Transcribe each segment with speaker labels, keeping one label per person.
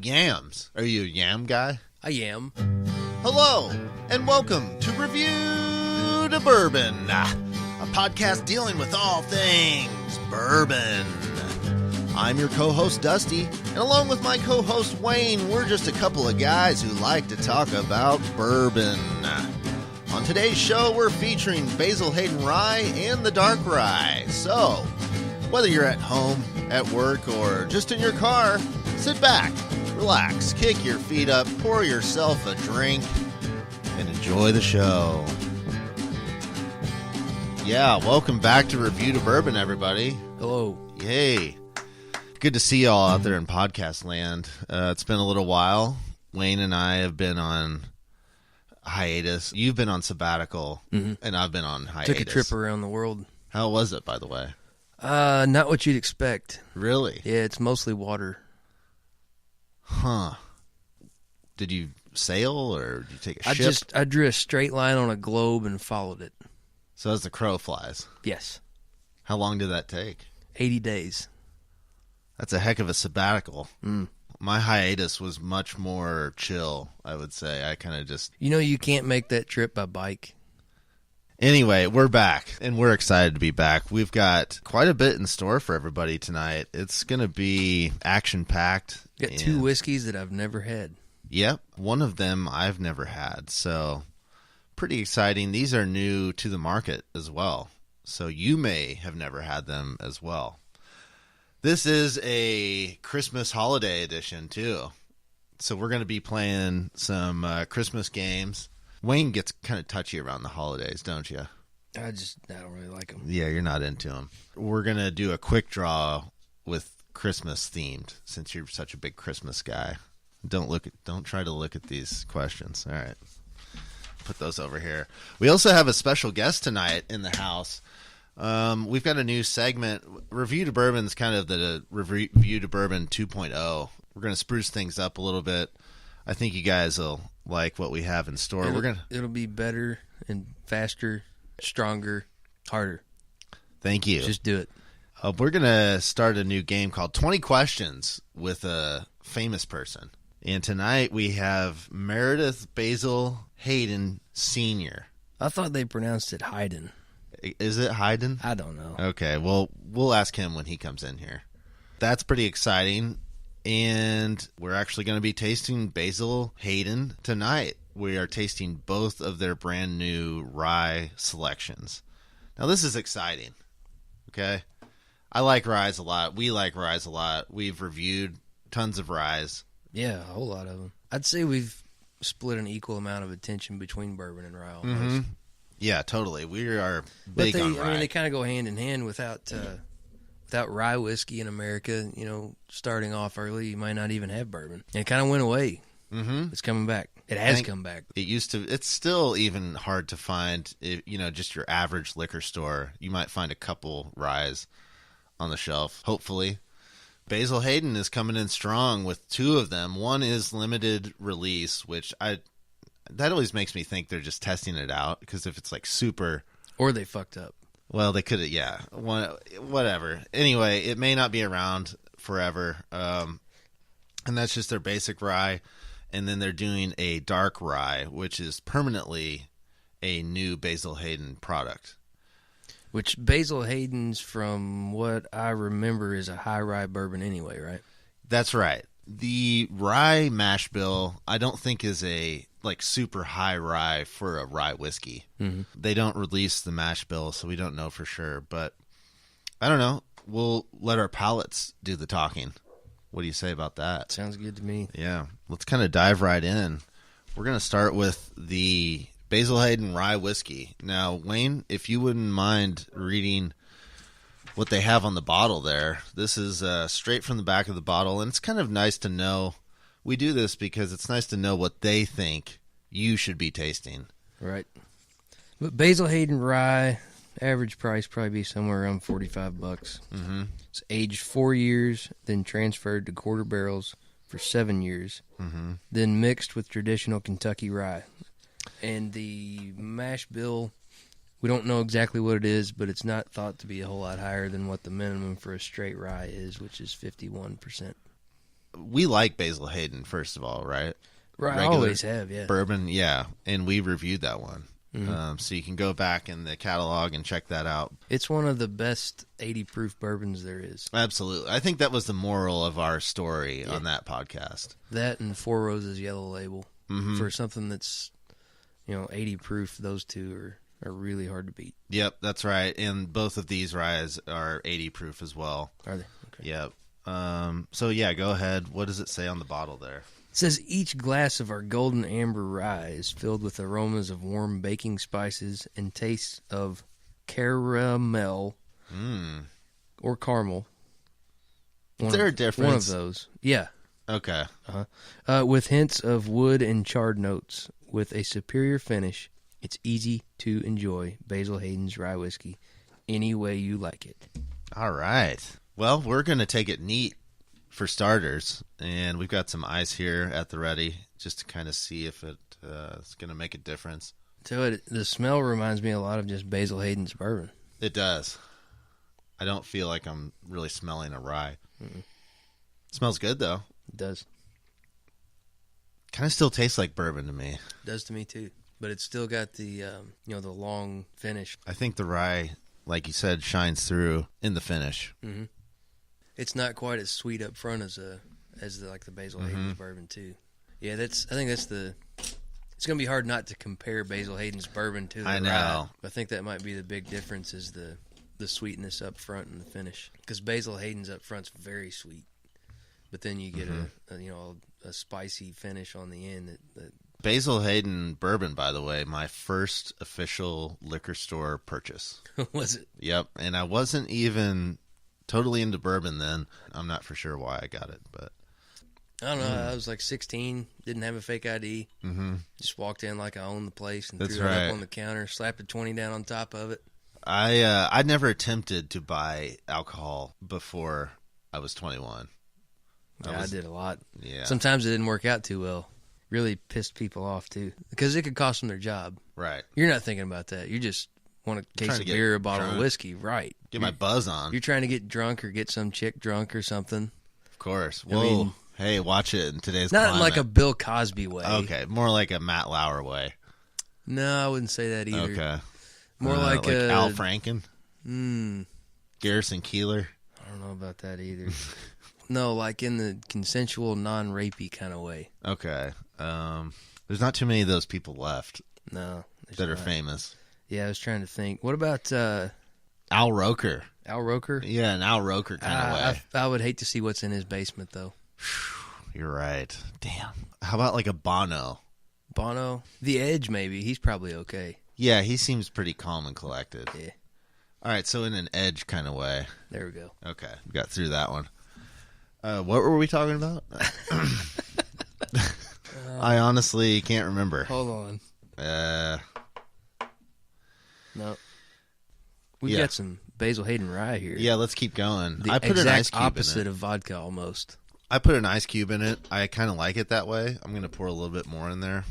Speaker 1: Yams. Are you a yam guy?
Speaker 2: I am.
Speaker 1: Hello, and welcome to Revue de Bourbon, a podcast dealing with all things bourbon. I'm your co-host, Dusty, and along with my co-host, Wayne, we're just a couple of guys who like to talk about bourbon. On today's show, we're featuring Basil Hayden Rye and the Dark Rye. So, whether you're at home, at work, or just in your car, sit back, relax, kick your feet up, pour yourself a drink, and enjoy the show. Yeah, welcome back to Revue de Bourbon, everybody.
Speaker 2: Hello.
Speaker 1: Yay. Good to see y'all out there in podcast land. It's been a little while. Wayne and I have been on hiatus. You've been on sabbatical, and I've been on hiatus.
Speaker 2: Took a trip around the world.
Speaker 1: How was it, by the way?
Speaker 2: Not what you'd expect.
Speaker 1: Really?
Speaker 2: Yeah, it's mostly water.
Speaker 1: Huh. Did you sail, or did you take a ship?
Speaker 2: I drew a straight line on a globe and followed it.
Speaker 1: So as the crow flies.
Speaker 2: Yes.
Speaker 1: How long did that take?
Speaker 2: 80 days.
Speaker 1: That's a heck of a sabbatical. My hiatus was much more chill, I would say. I kind of just...
Speaker 2: You know you can't make that trip by bike.
Speaker 1: Anyway, we're back, and we're excited to be back. We've got quite a bit in store for everybody tonight. It's going to be action-packed.
Speaker 2: Got two whiskeys that I've never had.
Speaker 1: Yep, one of them I've never had, so pretty exciting. These are new to the market as well, so you may have never had them as well. This is a Christmas holiday edition, too. So we're going to be playing some Christmas games. Wayne gets kind of touchy around the holidays, don't you?
Speaker 2: I don't really like them.
Speaker 1: Yeah, you're not into them. We're going to do a quick draw with Christmas themed, since you're such a big Christmas guy. Don't try to look at these questions. All right. Put those over here. We also have a special guest tonight in the house. We've got a new segment. Revue de Bourbon is kind of the Revue de Bourbon 2.0. We're going to spruce things up a little bit. I think you guys will like what we have in store.
Speaker 2: It'll be better and faster, stronger, harder.
Speaker 1: Thank you.
Speaker 2: Just do it.
Speaker 1: We're going to start a new game called 20 Questions with a famous person. And tonight we have Merideth Basil Hayden Sr.
Speaker 2: I thought they pronounced it Hayden.
Speaker 1: Is it Hayden?
Speaker 2: I don't know.
Speaker 1: Okay, well, we'll ask him when he comes in here. That's pretty exciting. And we're actually going to be tasting Basil Hayden tonight. We are tasting both of their brand new rye selections. Now, this is exciting. Okay? I like ryes a lot. We like ryes a lot. We've reviewed tons of ryes.
Speaker 2: Yeah, a whole lot of them. I'd say we've split an equal amount of attention between bourbon and rye almost.
Speaker 1: Yeah, totally. We are big on rye.
Speaker 2: I mean, they kind of go hand in hand. Without rye whiskey in America, starting off early, you might not even have bourbon. And it kind of went away. It's coming back. It has come back.
Speaker 1: It used to. It's still even hard to find. Just your average liquor store. You might find a couple ryes on the shelf. Hopefully, Basil Hayden is coming in strong with two of them. One is limited release, which that always makes me think they're just testing it out, because if it's like super...
Speaker 2: Or they fucked up.
Speaker 1: Well, they could have, yeah. Whatever. Anyway, it may not be around forever. And that's just their basic rye. And then they're doing a dark rye, which is permanently a new Basil Hayden product.
Speaker 2: Which Basil Hayden's, from what I remember, is a high rye bourbon anyway, right?
Speaker 1: That's right. The rye mash bill, I don't think is a super high rye for a rye whiskey. They don't release the mash bill, so we don't know for sure. But I don't know. We'll let our palates do the talking. What do you say about that?
Speaker 2: Sounds good to me.
Speaker 1: Yeah. Let's kind of dive right in. We're going to start with the Basil Hayden Rye Whiskey. Now, Wayne, if you wouldn't mind reading what they have on the bottle there. This is straight from the back of the bottle, and it's kind of nice to know. We do this because it's nice to know what they think you should be tasting.
Speaker 2: Right. But Basil Hayden Rye, average price probably be somewhere around $45. It's aged 4 years, then transferred to quarter barrels for 7 years, then mixed with traditional Kentucky rye. And the mash bill, we don't know exactly what it is, but it's not thought to be a whole lot higher than what the minimum for a straight rye is, which is 51%.
Speaker 1: we like Basil Hayden, first of all, right?
Speaker 2: Right, I always have, yeah.
Speaker 1: Bourbon, yeah, and we reviewed that one. So you can go back in the catalog and check that out.
Speaker 2: It's one of the best 80 proof bourbons there is.
Speaker 1: Absolutely. I think that was the moral of our story on that podcast.
Speaker 2: That and Four Roses Yellow Label. For something that's, 80 proof, those two are really hard to beat.
Speaker 1: Yep, that's right. And both of these ryes are 80 proof as well.
Speaker 2: Are they? Okay.
Speaker 1: Yep. So, yeah, go ahead. What does it say on the bottle there?
Speaker 2: It says, each glass of our golden amber rye is filled with aromas of warm baking spices and tastes of caramel or caramel.
Speaker 1: Is there a difference?
Speaker 2: One of those. Yeah.
Speaker 1: Okay.
Speaker 2: With hints of wood and charred notes. With a superior finish, it's easy to enjoy Basil Hayden's rye whiskey any way you like it.
Speaker 1: All right. Well, we're going to take it neat for starters, and we've got some ice here at the ready just to kind of see if it's going to make a difference.
Speaker 2: So the smell reminds me a lot of just Basil Hayden's bourbon.
Speaker 1: It does. I don't feel like I'm really smelling a rye. It smells good, though.
Speaker 2: It does.
Speaker 1: Kind of still tastes like bourbon to me.
Speaker 2: It does to me, too. But it's still got the, the long finish.
Speaker 1: I think the rye, like you said, shines through in the finish.
Speaker 2: Mm-hmm. It's not quite as sweet up front as the Basil Hayden's bourbon too. Yeah, I think that's it's going to be hard not to compare Basil Hayden's bourbon to the
Speaker 1: I know.
Speaker 2: rye. I think that might be the big difference is the sweetness up front and the finish. Because Basil Hayden's up front's very sweet, but then you get a spicy finish on the end. That
Speaker 1: Basil Hayden bourbon, by the way, my first official liquor store purchase.
Speaker 2: Was it?
Speaker 1: Yep, and I wasn't even totally into bourbon then. I'm not for sure why I got it, but
Speaker 2: I don't know. I was like 16, didn't have a fake ID. Just walked in like I owned the place and threw it up on the counter, slapped a 20 down on top of it.
Speaker 1: I never attempted to buy alcohol before I was 21.
Speaker 2: I did a lot.
Speaker 1: Yeah.
Speaker 2: Sometimes it didn't work out too well. Really pissed people off too because it could cost them their job.
Speaker 1: Right.
Speaker 2: You're not thinking about that. You just want a case of beer, a bottle of whiskey. Right.
Speaker 1: Get my buzz on.
Speaker 2: You're trying to get drunk or get some chick drunk or something.
Speaker 1: Of course. Whoa. Hey, watch it in today's
Speaker 2: not
Speaker 1: climate.
Speaker 2: in like a Bill Cosby way.
Speaker 1: Okay. More like a Matt Lauer way.
Speaker 2: No, I wouldn't say that either.
Speaker 1: Okay.
Speaker 2: More like
Speaker 1: Al Franken? Garrison Keillor?
Speaker 2: I don't know about that either. No, like in the consensual, non-rapey kind of way.
Speaker 1: Okay. There's not too many of those people left.
Speaker 2: No.
Speaker 1: That are famous.
Speaker 2: Yeah, I was trying to think. What about
Speaker 1: Al Roker?
Speaker 2: Al Roker?
Speaker 1: Yeah, an Al Roker kind of way.
Speaker 2: I would hate to see what's in his basement, though.
Speaker 1: You're right. Damn. How about like a Bono?
Speaker 2: Bono? The Edge, maybe. He's probably okay.
Speaker 1: Yeah, he seems pretty calm and collected.
Speaker 2: Yeah.
Speaker 1: All right, so in an Edge kind of way.
Speaker 2: There we go.
Speaker 1: Okay, we got through that one. What were we talking about? I honestly can't remember.
Speaker 2: Hold on. No. We've got some Basil Hayden Rye here.
Speaker 1: Yeah, let's keep going.
Speaker 2: I put an ice cube opposite of vodka almost.
Speaker 1: I put an ice cube in it. I kind of like it that way. I'm going to pour a little bit more in there.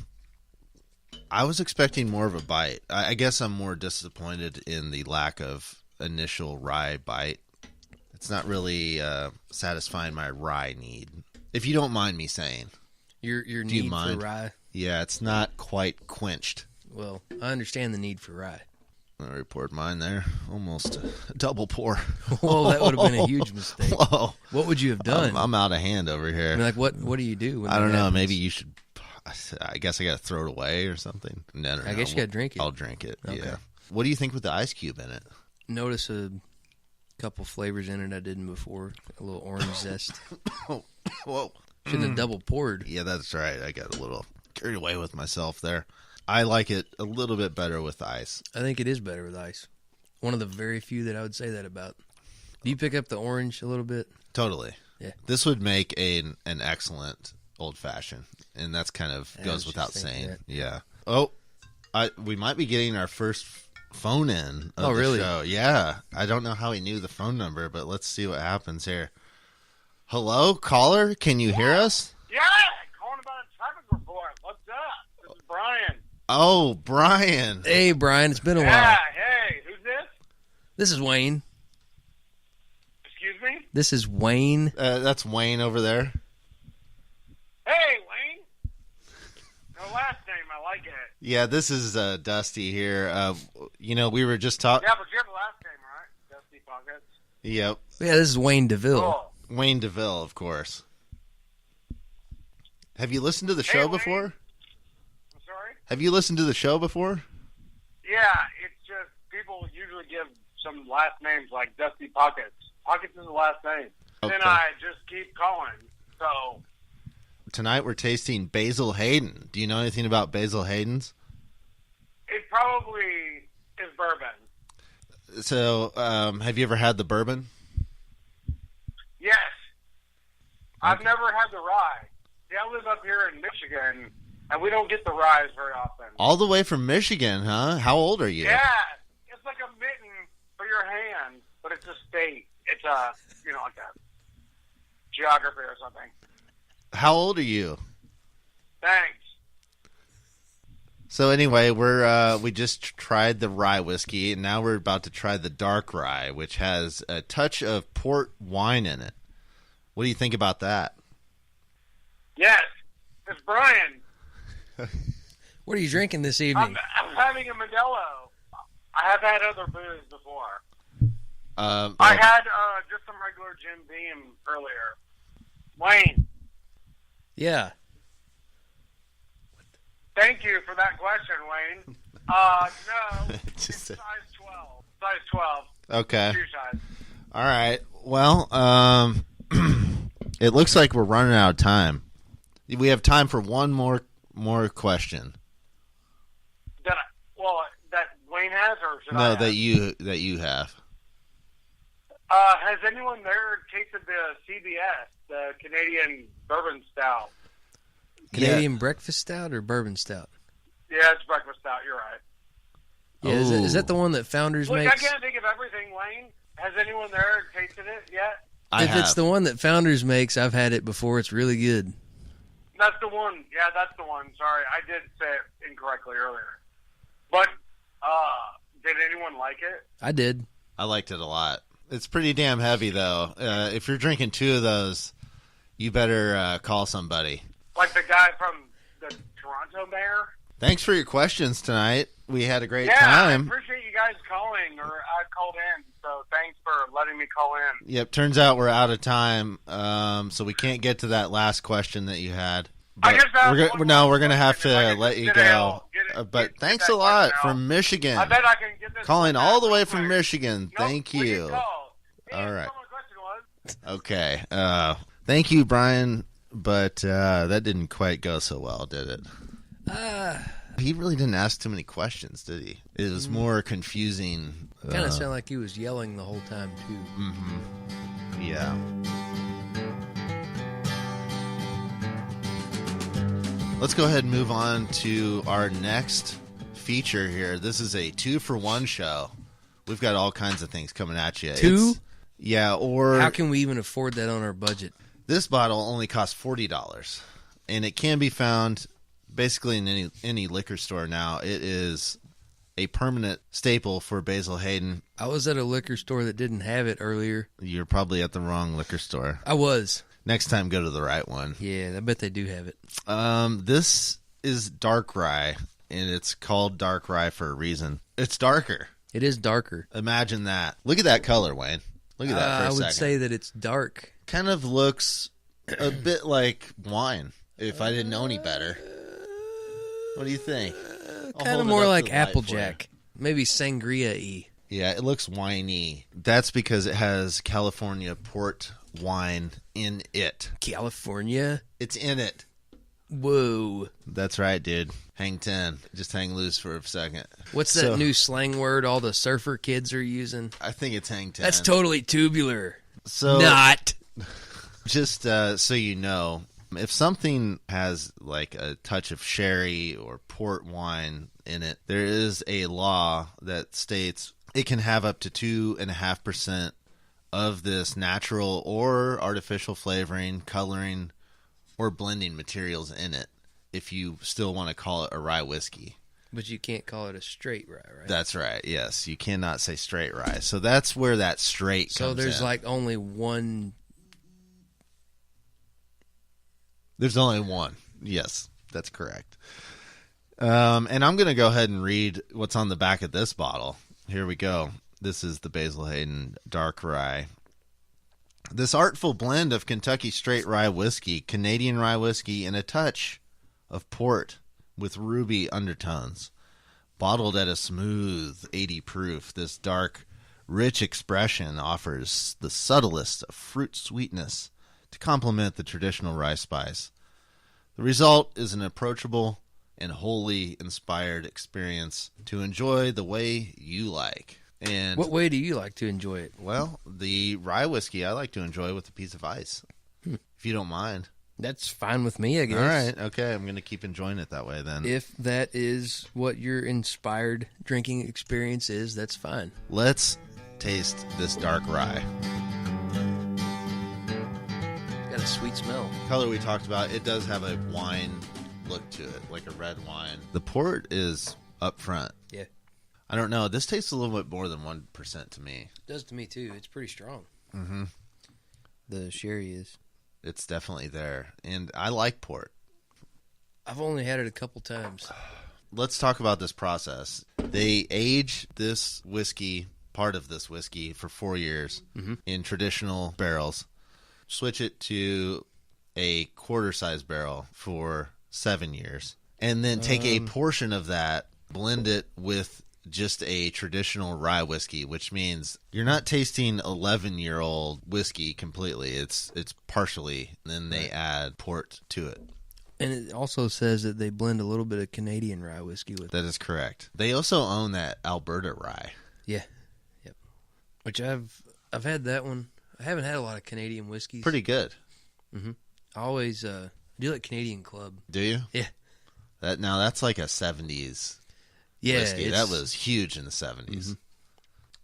Speaker 1: I was expecting more of a bite. I guess I'm more disappointed in the lack of initial rye bite. It's not really satisfying my rye need. If you don't mind me saying.
Speaker 2: Your need for rye?
Speaker 1: Yeah, it's not quite quenched.
Speaker 2: Well, I understand the need for rye.
Speaker 1: I already poured mine there. Almost a double pour.
Speaker 2: Whoa, that would have been a huge mistake.
Speaker 1: Whoa.
Speaker 2: What would you have done?
Speaker 1: I'm out of hand over here.
Speaker 2: I mean, like, what do you do?
Speaker 1: I don't know. Maybe you should. I guess I got to throw it away or something. No.
Speaker 2: I guess you got to drink it.
Speaker 1: I'll drink it.
Speaker 2: Okay.
Speaker 1: Yeah. What do you think with the ice cube in it?
Speaker 2: Notice a couple flavors in it I didn't before. A little orange zest.
Speaker 1: Whoa.
Speaker 2: Shouldn't have double poured.
Speaker 1: Yeah, that's right. I got a little carried away with myself there. I like it a little bit better with ice.
Speaker 2: I think it is better with ice. One of the very few that I would say that about. Do you pick up the orange a little bit?
Speaker 1: Totally.
Speaker 2: Yeah.
Speaker 1: This would make an excellent old-fashioned, and that's kind of goes without saying.
Speaker 2: That.
Speaker 1: Yeah. Oh, we might be getting our first phone in of
Speaker 2: really?
Speaker 1: the show. Yeah. I don't know how he knew the phone number, but let's see what happens here. Hello, caller? Can you hear us?
Speaker 3: Yeah, calling about a traffic report. What's up? This is Brian.
Speaker 1: Oh, Brian.
Speaker 2: Hey, Brian. It's been a while.
Speaker 3: Yeah, hey, who's this?
Speaker 2: This is Wayne.
Speaker 3: Excuse me?
Speaker 2: This is Wayne.
Speaker 1: That's Wayne over there.
Speaker 3: I like it.
Speaker 1: Yeah, this is Dusty here. We were just talking.
Speaker 3: Yeah, but you have the last name, right? Dusty Pockets.
Speaker 1: Yep.
Speaker 2: Yeah, this is Wayne DeVille.
Speaker 3: Cool.
Speaker 1: Wayne DeVille, of course. Have you listened to the show before?
Speaker 3: I'm sorry?
Speaker 1: Have you listened to the show before?
Speaker 3: Yeah, it's just people usually give some last names like Dusty Pockets. Pockets is the last name.
Speaker 1: Okay.
Speaker 3: Then I just keep calling. So
Speaker 1: Tonight we're tasting Basil Hayden. Do you know anything about Basil Hayden's?
Speaker 3: it probably is bourbon.
Speaker 1: So, have you ever had the bourbon?
Speaker 3: Yes. I've
Speaker 1: Okay.
Speaker 3: never had the rye. See, I live up here in Michigan, and we don't get the ryes very often.
Speaker 1: All the way from Michigan, huh? How old are you?
Speaker 3: Yeah, it's like a mitten for your hand, but it's a state. It's a, like a geography or something.
Speaker 1: How old are you?
Speaker 3: Thanks.
Speaker 1: So anyway, we just tried the rye whiskey, and now we're about to try the dark rye, which has a touch of port wine in it. What do you think about that?
Speaker 3: Yes, it's Brian.
Speaker 2: What are you drinking this evening?
Speaker 3: I'm having a Modelo. I have had other booze before.
Speaker 1: I
Speaker 3: I had just some regular Jim Beam earlier. Wayne,
Speaker 2: Yeah.
Speaker 3: thank you for that question, Wayne. No, it's
Speaker 1: Just
Speaker 3: size 12. Size 12.
Speaker 1: Okay.
Speaker 3: Shoe size.
Speaker 1: All right. Well, it looks like we're running out of time. We have time for one more question.
Speaker 3: That Wayne has, or should I
Speaker 1: No,
Speaker 3: have?
Speaker 1: that you have.
Speaker 3: Has anyone there tasted the CBS, the Canadian Bourbon Stout?
Speaker 2: Canadian breakfast stout or bourbon stout?
Speaker 3: Yeah, it's breakfast stout. You're right.
Speaker 2: Yeah, is that the one that Founders
Speaker 3: Look,
Speaker 2: makes?
Speaker 3: I can't think of everything, Wayne. Has anyone there tasted it yet?
Speaker 2: If it's the one that Founders makes, I've had it before. It's really good.
Speaker 3: That's the one. Yeah, that's the one. Sorry, I did say it incorrectly earlier. But did anyone like it?
Speaker 2: I did.
Speaker 1: I liked it a lot. It's pretty damn heavy, though. If you're drinking two of those, you better call somebody.
Speaker 3: Like the guy from the Toronto Mayor?
Speaker 1: Thanks for your questions tonight. We had a great
Speaker 3: Yeah,
Speaker 1: time.
Speaker 3: I appreciate you guys calling, or I called in. So thanks for letting me call in.
Speaker 1: Yep, turns out we're out of time, so we can't get to that last question that you had. But
Speaker 3: I just asked one more
Speaker 1: we're gonna have
Speaker 3: question, if I
Speaker 1: to
Speaker 3: could
Speaker 1: let
Speaker 3: just
Speaker 1: you
Speaker 3: get
Speaker 1: go.
Speaker 3: it,
Speaker 1: But
Speaker 3: get
Speaker 1: thanks
Speaker 3: that
Speaker 1: a lot
Speaker 3: question
Speaker 1: from
Speaker 3: out.
Speaker 1: Michigan.
Speaker 3: I bet I can get this
Speaker 1: Calling
Speaker 3: one
Speaker 1: all the
Speaker 3: out
Speaker 1: way
Speaker 3: real
Speaker 1: from
Speaker 3: quick.
Speaker 1: Michigan.
Speaker 3: Nope,
Speaker 1: Thank
Speaker 3: we can
Speaker 1: you.
Speaker 3: call. Hey,
Speaker 1: All right.
Speaker 3: so my question was,
Speaker 1: Okay. Thank you, Brian. But that didn't quite go so well, did it? He really didn't ask too many questions, did he? It was more confusing.
Speaker 2: Kind of sounded like he was yelling the whole time, too.
Speaker 1: Yeah. Let's go ahead and move on to our next feature here. This is a 2-for-1 show. We've got all kinds of things coming at you.
Speaker 2: Two?
Speaker 1: Yeah, or
Speaker 2: How can we even afford that on our budget?
Speaker 1: this bottle only costs $40, and it can be found basically in any liquor store now. It is a permanent staple for Basil Hayden.
Speaker 2: I was at a liquor store that didn't have it earlier.
Speaker 1: You're probably at the wrong liquor store.
Speaker 2: I was.
Speaker 1: Next time, go to the right one.
Speaker 2: Yeah, I bet they do have it.
Speaker 1: This is dark rye, and it's called dark rye for a reason. It's darker.
Speaker 2: It is darker.
Speaker 1: Imagine that. Look at that color, Wayne. Look at that for a
Speaker 2: I
Speaker 1: second.
Speaker 2: would say that it's dark.
Speaker 1: Kind of looks a bit like wine, if I didn't know any better. What do you think? I'll
Speaker 2: Kind
Speaker 1: hold
Speaker 2: of
Speaker 1: it
Speaker 2: more
Speaker 1: up
Speaker 2: like
Speaker 1: to the light for you.
Speaker 2: Applejack. Maybe sangria-y.
Speaker 1: Yeah, it looks winey. That's because it has California port wine in it.
Speaker 2: California?
Speaker 1: It's in it.
Speaker 2: Whoa.
Speaker 1: That's right, dude. Hang 10. Just hang loose for a second.
Speaker 2: What's that new slang word all the surfer kids are using?
Speaker 1: I think it's hang 10.
Speaker 2: That's totally tubular.
Speaker 1: So
Speaker 2: Not.
Speaker 1: just so you know, if something has like a touch of sherry or port wine in it, there is a law that states it can have up to 2.5% of this natural or artificial flavoring, coloring, or blending materials in it if you still want to call it a rye whiskey.
Speaker 2: But you can't call it a straight rye, right?
Speaker 1: That's right, yes. You cannot say straight rye. So that's where that straight comes in.
Speaker 2: So there's like only one.
Speaker 1: There's only one. Yes, that's correct. And I'm going to go ahead and read what's on the back of this bottle. Here we go. This is the Basil Hayden Dark Rye. This artful blend of Kentucky straight rye whiskey, Canadian rye whiskey, and a touch of port with ruby undertones. Bottled at a smooth 80 proof, this dark, rich expression offers the subtlest of fruit sweetness to complement the traditional rye spice. The result is an approachable and wholly inspired experience to enjoy the way you like. And
Speaker 2: What way do you like to enjoy it?
Speaker 1: well, the rye whiskey I like to enjoy with a piece of ice, if you don't mind.
Speaker 2: That's fine with me, I guess.
Speaker 1: All right, okay, I'm going to keep enjoying it that way then.
Speaker 2: If that is what your inspired drinking experience is, that's fine.
Speaker 1: Let's taste this dark rye.
Speaker 2: Got a sweet smell.
Speaker 1: Color we talked about, it does have a wine look to it, like a red wine. The port is up front.
Speaker 2: Yeah.
Speaker 1: I don't know. This tastes a little bit more than 1% to me.
Speaker 2: It does to me, too. It's pretty strong.
Speaker 1: Mm-hmm.
Speaker 2: The sherry is.
Speaker 1: It's definitely there. And I like port.
Speaker 2: I've only had it a couple times.
Speaker 1: Let's talk about this process. They age this whiskey, part of this whiskey, for 4 years in traditional barrels. Switch it to a quarter-size barrel for 7 years. And then take a portion of that, blend it with just a traditional rye whiskey, which means you're not tasting 11-year-old whiskey completely. It's partially. Then they add port to it.
Speaker 2: And it also says that they blend a little bit of Canadian rye whiskey with it.
Speaker 1: That is correct. They also own that Alberta rye.
Speaker 2: Yeah. Yep. Which I've had that one. I haven't had a lot of Canadian whiskeys.
Speaker 1: Pretty good.
Speaker 2: Mm-hmm. I always do like Canadian Club.
Speaker 1: Do you?
Speaker 2: Yeah.
Speaker 1: That's like a 70s whiskey. That was huge in the 70s. Mm-hmm.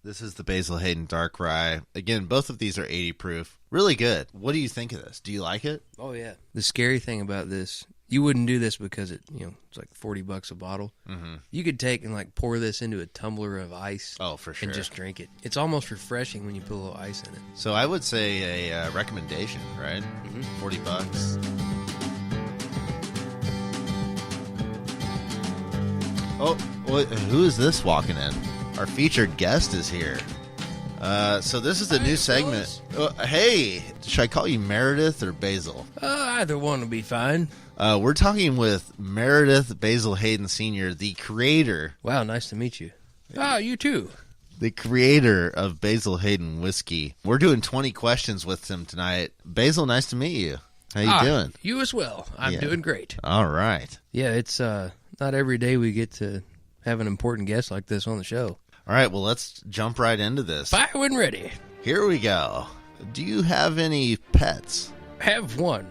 Speaker 1: This is the Basil Hayden Dark Rye. Again, both of these are 80 proof. Really good. What do you think of this? Do you like it?
Speaker 2: Oh, yeah. The scary thing about this, you wouldn't do this because it's like $40 a bottle. Mm-hmm. You could take and pour this into a tumbler of ice.
Speaker 1: Oh, for sure.
Speaker 2: And just drink it. It's almost refreshing when you put a little ice in it.
Speaker 1: So I would say a recommendation, right? Mm-hmm. $40. Oh, who is this walking in? Our featured guest is here. So this is a new segment. Hey, should I call you Merideth or Basil?
Speaker 2: Either one will be fine.
Speaker 1: We're talking with Merideth Basil Hayden Sr., the creator.
Speaker 2: Wow, nice to meet you. Oh, you too.
Speaker 1: The creator of Basil Hayden Whiskey. We're doing 20 questions with him tonight. Basil, nice to meet you. How you doing?
Speaker 2: You as well. I'm doing great.
Speaker 1: All right.
Speaker 2: Yeah, it's not every day we get to have an important guest like this on the show.
Speaker 1: All right, well, let's jump right into this.
Speaker 2: Fire when ready.
Speaker 1: Here we go. Do you have any pets?
Speaker 2: I have one.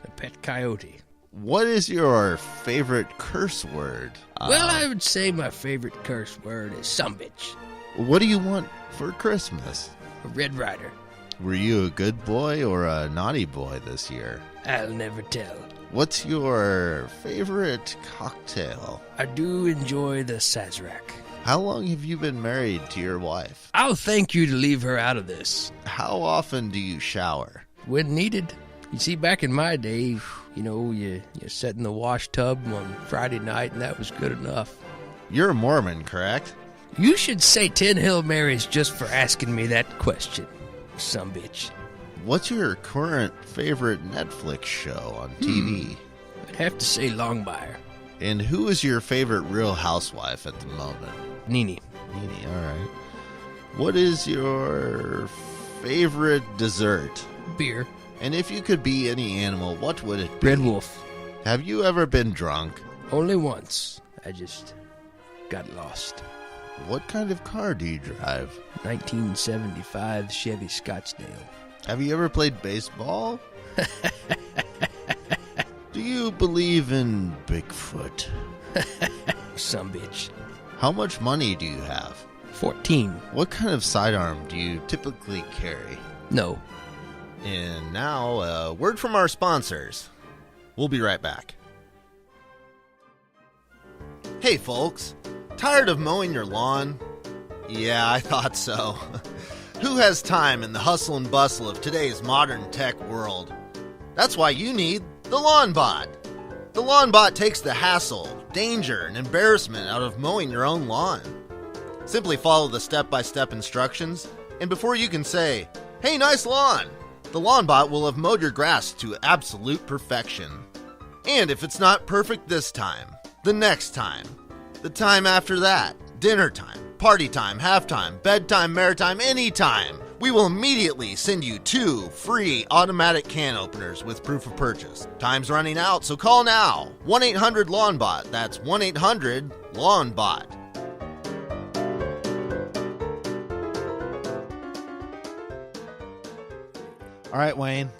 Speaker 2: A pet coyote.
Speaker 1: What is your favorite curse word?
Speaker 2: Well, I would say my favorite curse word is sumbitch.
Speaker 1: What do you want for Christmas?
Speaker 2: A Red Ryder.
Speaker 1: Were you a good boy or a naughty boy this year?
Speaker 2: I'll never tell.
Speaker 1: What's your favorite cocktail?
Speaker 2: I do enjoy the Sazerac.
Speaker 1: How long have you been married to your wife?
Speaker 2: I'll thank you to leave her out of this.
Speaker 1: How often do you shower?
Speaker 2: When needed. You see, back in my day, you sat in the wash tub on Friday night, and that was good enough.
Speaker 1: You're a Mormon, correct?
Speaker 2: You should say 10 Hail Marys just for asking me that question, sumbitch.
Speaker 1: What's your current favorite Netflix show on TV?
Speaker 2: I'd have to say Longmire.
Speaker 1: And who is your favorite Real Housewife at the moment?
Speaker 2: Nene.
Speaker 1: Nene, all right. What is your favorite dessert?
Speaker 2: Beer.
Speaker 1: And if you could be any animal, what would it be?
Speaker 2: Red wolf.
Speaker 1: Have you ever been drunk?
Speaker 2: Only once. I just got lost.
Speaker 1: What kind of car do you drive?
Speaker 2: 1975 Chevy Scottsdale.
Speaker 1: Have you ever played baseball? Do you believe in Bigfoot?
Speaker 2: Sumbitch.
Speaker 1: How much money do you have?
Speaker 2: 14.
Speaker 1: What kind of sidearm do you typically carry?
Speaker 2: No.
Speaker 1: And now, a word from our sponsors. We'll be right back. Hey, folks. Tired of mowing your lawn? Yeah, I thought so. Who has time in the hustle and bustle of today's modern tech world? That's why you need the LawnBot. The LawnBot takes the hassle danger, and embarrassment out of mowing your own lawn. Simply follow the step-by-step instructions, and before you can say, "Hey, nice lawn," the lawn bot will have mowed your grass to absolute perfection. And if it's not perfect this time, the next time, the time after that, dinner time, party time, halftime, bedtime, maritime, anytime, we will immediately send you 2 free automatic can openers with proof of purchase. Time's running out, so call now. 1-800-LAWNBOT. That's 1-800-LAWNBOT. All right, Wayne,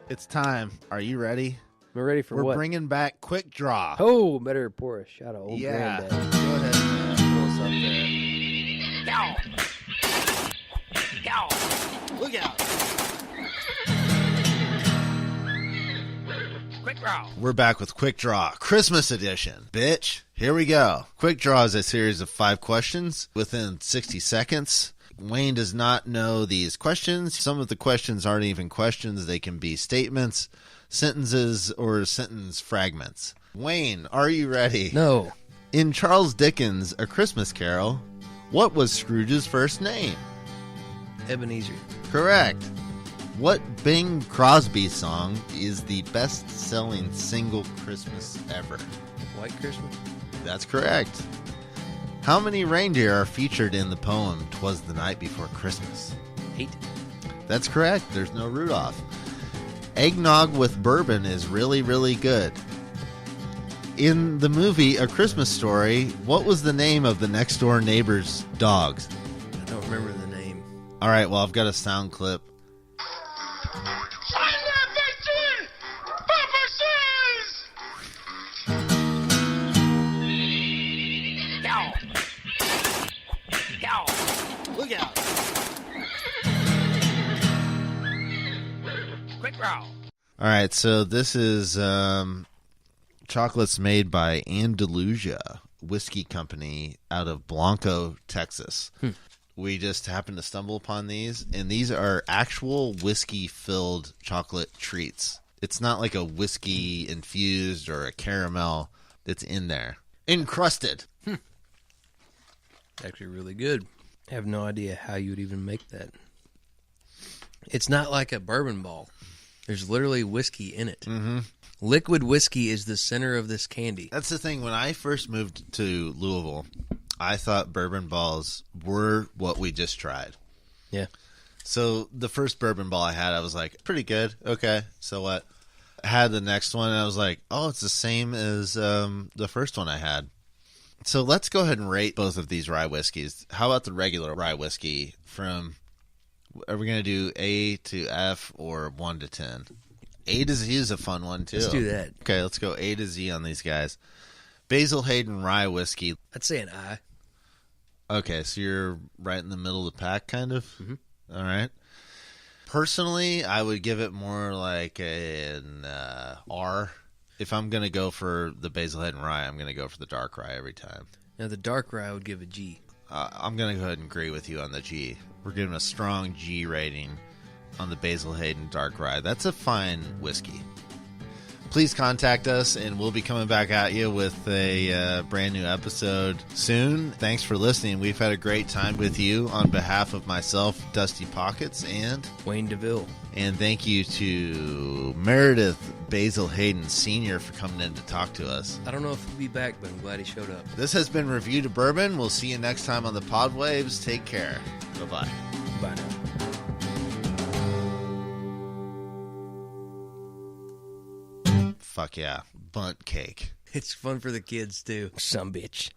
Speaker 1: it's time. Are you ready?
Speaker 2: We're ready for
Speaker 1: We're
Speaker 2: what?
Speaker 1: bringing back Quickdraw.
Speaker 2: Oh, better pour a shot of old
Speaker 1: Yeah.
Speaker 2: granddad.
Speaker 1: Go ahead and pull us up there. Look out.
Speaker 3: Quickdraw.
Speaker 1: We're back with Quickdraw, Christmas edition. Bitch, here we go. Quickdraw is a series of 5 questions within 60 seconds. Wayne does not know these questions. Some of the questions aren't even questions. They can be statements, sentences, or sentence fragments. Wayne, are you ready?
Speaker 2: No.
Speaker 1: In Charles Dickens' A Christmas Carol, what was Scrooge's first name?
Speaker 2: Ebenezer.
Speaker 1: Correct. What Bing Crosby song is the best-selling single Christmas ever?
Speaker 2: White Christmas.
Speaker 1: That's correct. How many reindeer are featured in the poem "'Twas the Night Before Christmas"?
Speaker 2: 8.
Speaker 1: That's correct. There's no Rudolph. Eggnog with bourbon is really, really good. In the movie A Christmas Story, what was the name of the next-door neighbor's dogs?
Speaker 2: I don't remember the name.
Speaker 1: All right, well, I've got a sound clip. Look out.
Speaker 3: Quickdraw.
Speaker 1: All right, so this is chocolates made by Andalusia Whiskey Company out of Blanco, Texas. We just happened to stumble upon these, and these are actual whiskey-filled chocolate treats. It's not like a whiskey-infused or a caramel that's in there. Encrusted.
Speaker 2: Actually really good. I have no idea how you would even make that. It's not like a bourbon ball. There's literally whiskey in it.
Speaker 1: Mm-hmm.
Speaker 2: Liquid whiskey is the center of this candy.
Speaker 1: That's the thing. When I first moved to Louisville, I thought bourbon balls were what we just tried.
Speaker 2: Yeah.
Speaker 1: So the first bourbon ball I had, I was like, pretty good. Okay, so what? I had the next one, and I was like, oh, it's the same as the first one I had. So let's go ahead and rate both of these rye whiskeys. How about the regular rye whiskey from, are we going to do A to F or 1 to 10? A to Z is a fun one, too.
Speaker 2: Let's do that.
Speaker 1: Okay, let's go A to Z on these guys. Basil Hayden Rye whiskey.
Speaker 2: I'd say an I.
Speaker 1: Okay, so you're right in the middle of the pack, kind of?
Speaker 2: Mm-hmm.
Speaker 1: All right. Personally, I would give it more like an R. If I'm going to go for the Basil Hayden Rye, I'm going to go for the dark rye every time.
Speaker 2: Now, the dark rye I would give a G.
Speaker 1: I'm going to go ahead and agree with you on the G. We're giving a strong G rating on the Basil Hayden dark rye. That's a fine whiskey. Please contact us, and we'll be coming back at you with a brand new episode soon. Thanks for listening. We've had a great time with you on behalf of myself, Dusty Pockets, and
Speaker 2: Wayne DeVille.
Speaker 1: And thank you to Merideth Basil Hayden Sr. for coming in to talk to us.
Speaker 2: I don't know if he'll be back, but I'm glad he showed up.
Speaker 1: This has been Revue de Bourbon. We'll see you next time on the Podwaves. Take care. Bye-bye.
Speaker 2: Bye now.
Speaker 1: Fuck yeah. Bunt cake.
Speaker 2: It's fun for the kids, too. Some bitch.